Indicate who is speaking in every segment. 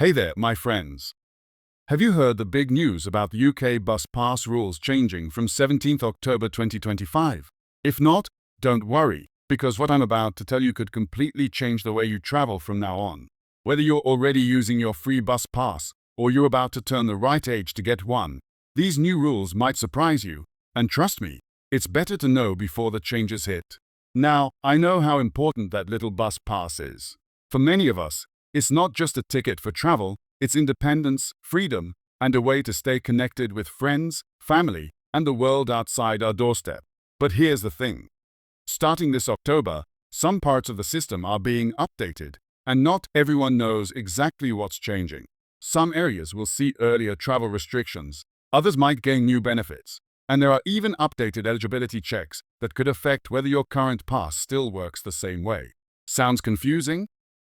Speaker 1: Hey there, my friends. Have you heard the big news about the UK bus pass rules changing from 17th October 2025? If not, don't worry, because what I'm about to tell you could completely change the way you travel from now on. Whether you're already using your free bus pass or you're about to turn the right age to get one, these new rules might surprise you, and trust me, it's better to know before the changes hit. Now, I know how important that little bus pass is. For many of us, it's not just a ticket for travel, it's independence, freedom, and a way to stay connected with friends, family, and the world outside our doorstep. But here's the thing. Starting this October, some parts of the system are being updated, and not everyone knows exactly what's changing. Some areas will see earlier travel restrictions, others might gain new benefits, and there are even updated eligibility checks that could affect whether your current pass still works the same way. Sounds confusing?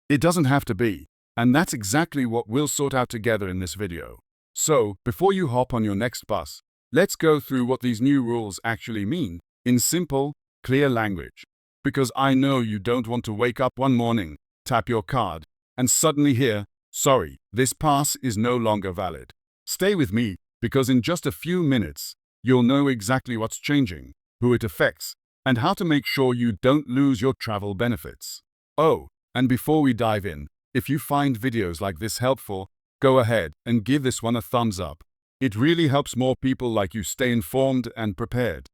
Speaker 1: It doesn't have to be, and that's exactly what we'll sort out together in this video. So, before you hop on your next bus, let's go through what these new rules actually mean in simple, clear language. Because I know you don't want to wake up one morning, tap your card, and suddenly hear, sorry, this pass is no longer valid. Stay with me, because in just a few minutes, you'll know exactly what's changing, who it affects, and how to make sure you don't lose your travel benefits. Oh, and before we dive in, if you find videos like this helpful, go ahead and give this one a thumbs up. It really helps more people like you stay informed and prepared.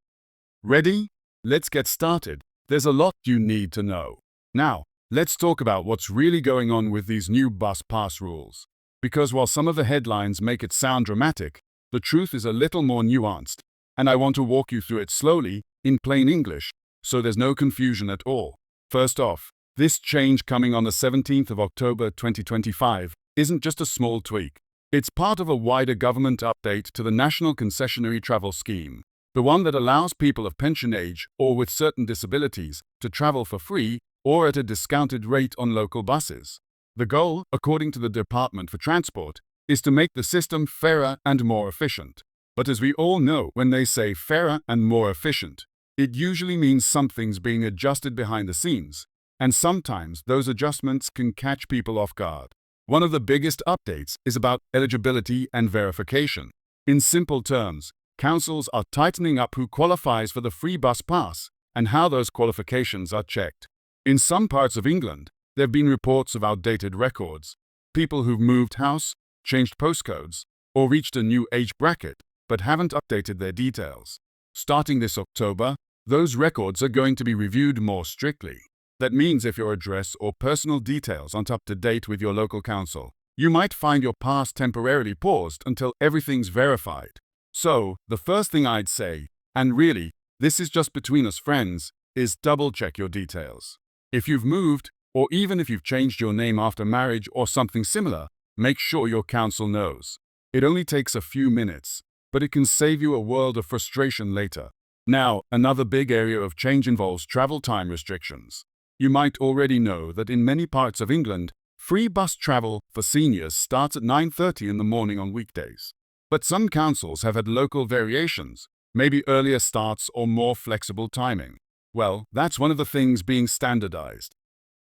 Speaker 1: Ready? Let's get started. There's a lot you need to know. Now, let's talk about what's really going on with these new bus pass rules. Because while some of the headlines make it sound dramatic, the truth is a little more nuanced, and I want to walk you through it slowly, in plain English, so there's no confusion at all. First off, this change coming on the 17th of October 2025 isn't just a small tweak. It's part of a wider government update to the National Concessionary Travel Scheme, the one that allows people of pension age or with certain disabilities to travel for free or at a discounted rate on local buses. The goal, according to the Department for Transport, is to make the system fairer and more efficient. But as we all know, when they say fairer and more efficient, it usually means something's being adjusted behind the scenes. And sometimes those adjustments can catch people off guard. One of the biggest updates is about eligibility and verification. In simple terms, councils are tightening up who qualifies for the free bus pass and how those qualifications are checked. In some parts of England, there have been reports of outdated records, people who've moved house, changed postcodes, or reached a new age bracket but haven't updated their details. Starting this October, those records are going to be reviewed more strictly. That means if your address or personal details aren't up to date with your local council, you might find your pass temporarily paused until everything's verified. So, the first thing I'd say, and really, this is just between us friends, is double-check your details. If you've moved, or even if you've changed your name after marriage or something similar, make sure your council knows. It only takes a few minutes, but it can save you a world of frustration later. Now, another big area of change involves travel time restrictions. You might already know that in many parts of England, free bus travel for seniors starts at 9:30 in the morning on weekdays. But some councils have had local variations, maybe earlier starts or more flexible timing. Well, that's one of the things being standardized.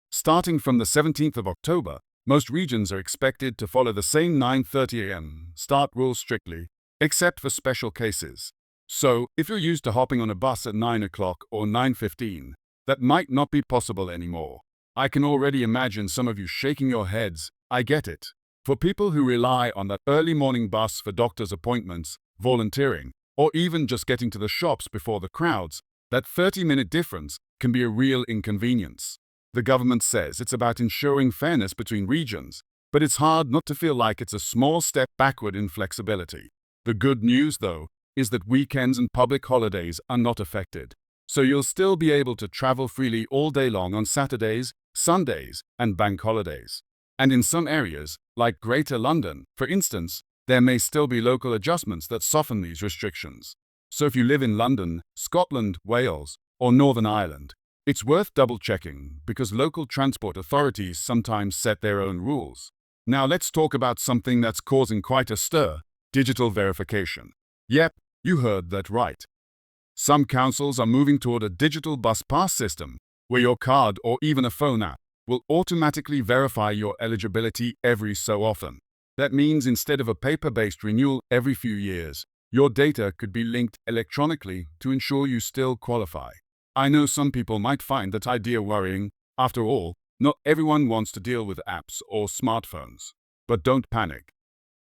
Speaker 1: Starting from the 17th of October, most regions are expected to follow the same 9:30 a.m. start rule strictly, except for special cases. So, if you're used to hopping on a bus at 9 o'clock or 9:15, that might not be possible anymore. I can already imagine some of you shaking your heads. I get it. For people who rely on that early morning bus for doctor's appointments, volunteering, or even just getting to the shops before the crowds, that 30-minute difference can be a real inconvenience. The government says it's about ensuring fairness between regions, but it's hard not to feel like it's a small step backward in flexibility. The good news, though, is that weekends and public holidays are not affected. So you'll still be able to travel freely all day long on Saturdays, Sundays, and bank holidays. And in some areas, like Greater London, for instance, there may still be local adjustments that soften these restrictions. So if you live in London, Scotland, Wales, or Northern Ireland, it's worth double-checking because local transport authorities sometimes set their own rules. Now let's talk about something that's causing quite a stir: digital verification. Yep, you heard that right. Some councils are moving toward a digital bus pass system, where your card or even a phone app will automatically verify your eligibility every so often. That means instead of a paper-based renewal every few years, your data could be linked electronically to ensure you still qualify. I know some people might find that idea worrying. After all, not everyone wants to deal with apps or smartphones. But don't panic.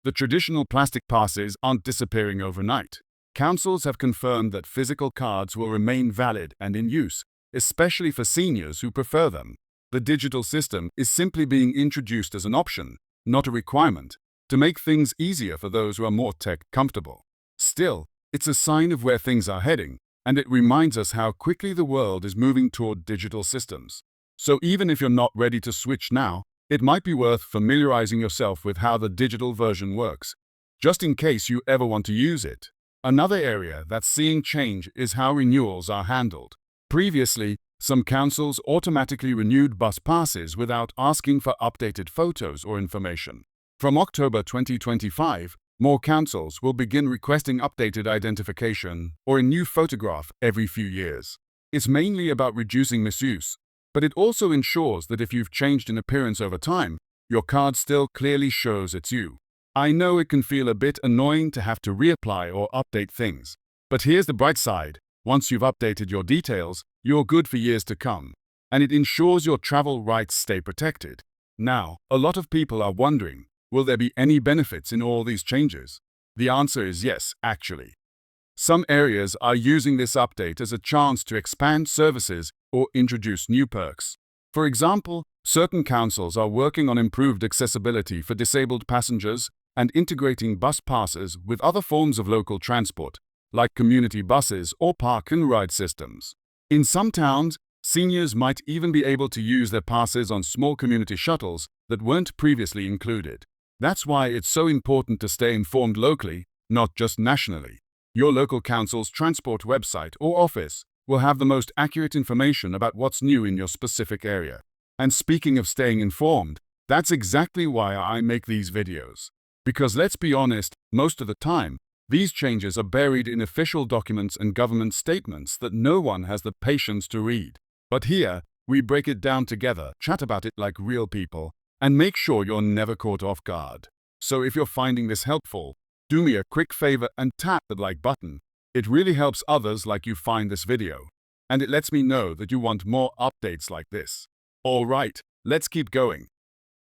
Speaker 1: The traditional plastic passes aren't disappearing overnight. Councils have confirmed that physical cards will remain valid and in use, especially for seniors who prefer them. The digital system is simply being introduced as an option, not a requirement, to make things easier for those who are more tech comfortable. Still, it's a sign of where things are heading, and it reminds us how quickly the world is moving toward digital systems. So even if you're not ready to switch now, it might be worth familiarizing yourself with how the digital version works, just in case you ever want to use it. Another area that's seeing change is how renewals are handled. Previously, some councils automatically renewed bus passes without asking for updated photos or information. From October 2025, more councils will begin requesting updated identification or a new photograph every few years. It's mainly about reducing misuse, but it also ensures that if you've changed in appearance over time, your card still clearly shows it's you. I know it can feel a bit annoying to have to reapply or update things, but here's the bright side. Once you've updated your details, you're good for years to come, and it ensures your travel rights stay protected. Now, a lot of people are wondering, will there be any benefits in all these changes? The answer is yes, actually. Some areas are using this update as a chance to expand services or introduce new perks. For example, certain councils are working on improved accessibility for disabled passengers and integrating bus passes with other forms of local transport, like community buses or park-and-ride systems. In some towns, seniors might even be able to use their passes on small community shuttles that weren't previously included. That's why it's so important to stay informed locally, not just nationally. Your local council's transport website or office will have the most accurate information about what's new in your specific area. And speaking of staying informed, that's exactly why I make these videos. Because let's be honest, most of the time, these changes are buried in official documents and government statements that no one has the patience to read. But here, we break it down together, chat about it like real people, and make sure you're never caught off guard. So if you're finding this helpful, do me a quick favor and tap the like button. It really helps others like you find this video, and it lets me know that you want more updates like this. Alright, let's keep going.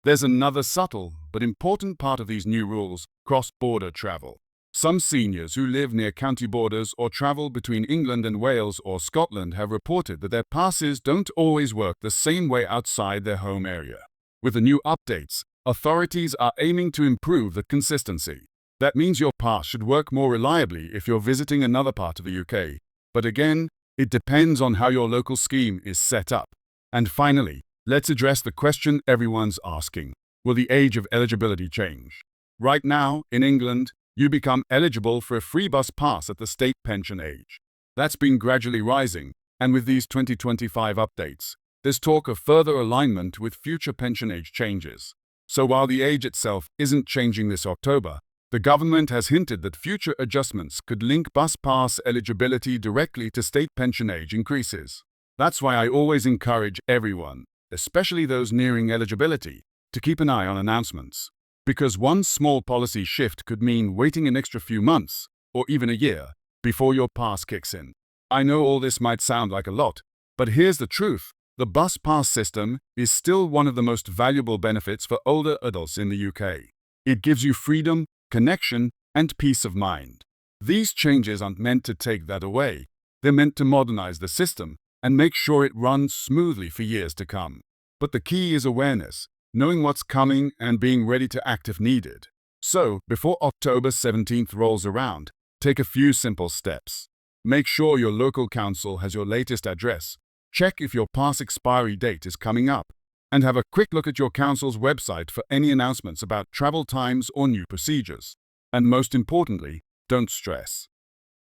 Speaker 1: There's another subtle but important part of these new rules: cross-border travel. Some seniors who live near county borders or travel between England and Wales or Scotland have reported that their passes don't always work the same way outside their home area. With the new updates, authorities are aiming to improve the consistency. That means your pass should work more reliably if you're visiting another part of the UK. But again, it depends on how your local scheme is set up. And finally, let's address the question everyone's asking: will the age of eligibility change? Right now, in England, you become eligible for a free bus pass at the state pension age. That's been gradually rising, and with these 2025 updates, there's talk of further alignment with future pension age changes. So while the age itself isn't changing this October, the government has hinted that future adjustments could link bus pass eligibility directly to state pension age increases. That's why I always encourage everyone, especially those nearing eligibility, to keep an eye on announcements. Because one small policy shift could mean waiting an extra few months, or even a year, before your pass kicks in. I know all this might sound like a lot, but here's the truth. The bus pass system is still one of the most valuable benefits for older adults in the UK. It gives you freedom, connection, and peace of mind. These changes aren't meant to take that away. They're meant to modernize the system and make sure it runs smoothly for years to come. But the key is awareness, knowing what's coming and being ready to act if needed. So, before October 17th rolls around, take a few simple steps. Make sure your local council has your latest address. Check if your pass expiry date is coming up, and have a quick look at your council's website for any announcements about travel times or new procedures. And most importantly, don't stress.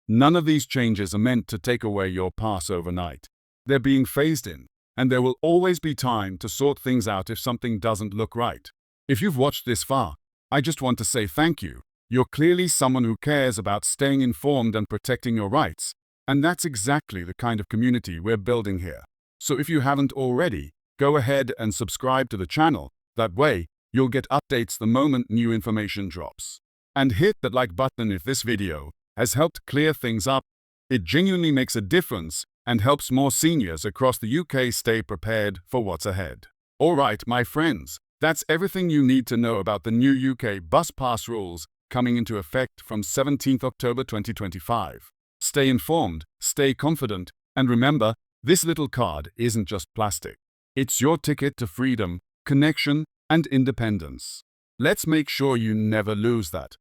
Speaker 1: None of these changes are meant to take away your pass overnight. They're being phased in, and there will always be time to sort things out if something doesn't look right. If you've watched this far, I just want to say thank you. You're clearly someone who cares about staying informed and protecting your rights, and that's exactly the kind of community we're building here. So if you haven't already, go ahead and subscribe to the channel. That way, you'll get updates the moment new information drops. And hit that like button if this video has helped clear things up. It genuinely makes a difference and helps more seniors across the UK stay prepared for what's ahead. Alright, my friends, that's everything you need to know about the new UK bus pass rules coming into effect from 17th October 2025. Stay informed, stay confident, and remember, this little card isn't just plastic. It's your ticket to freedom, connection, and independence. Let's make sure you never lose that.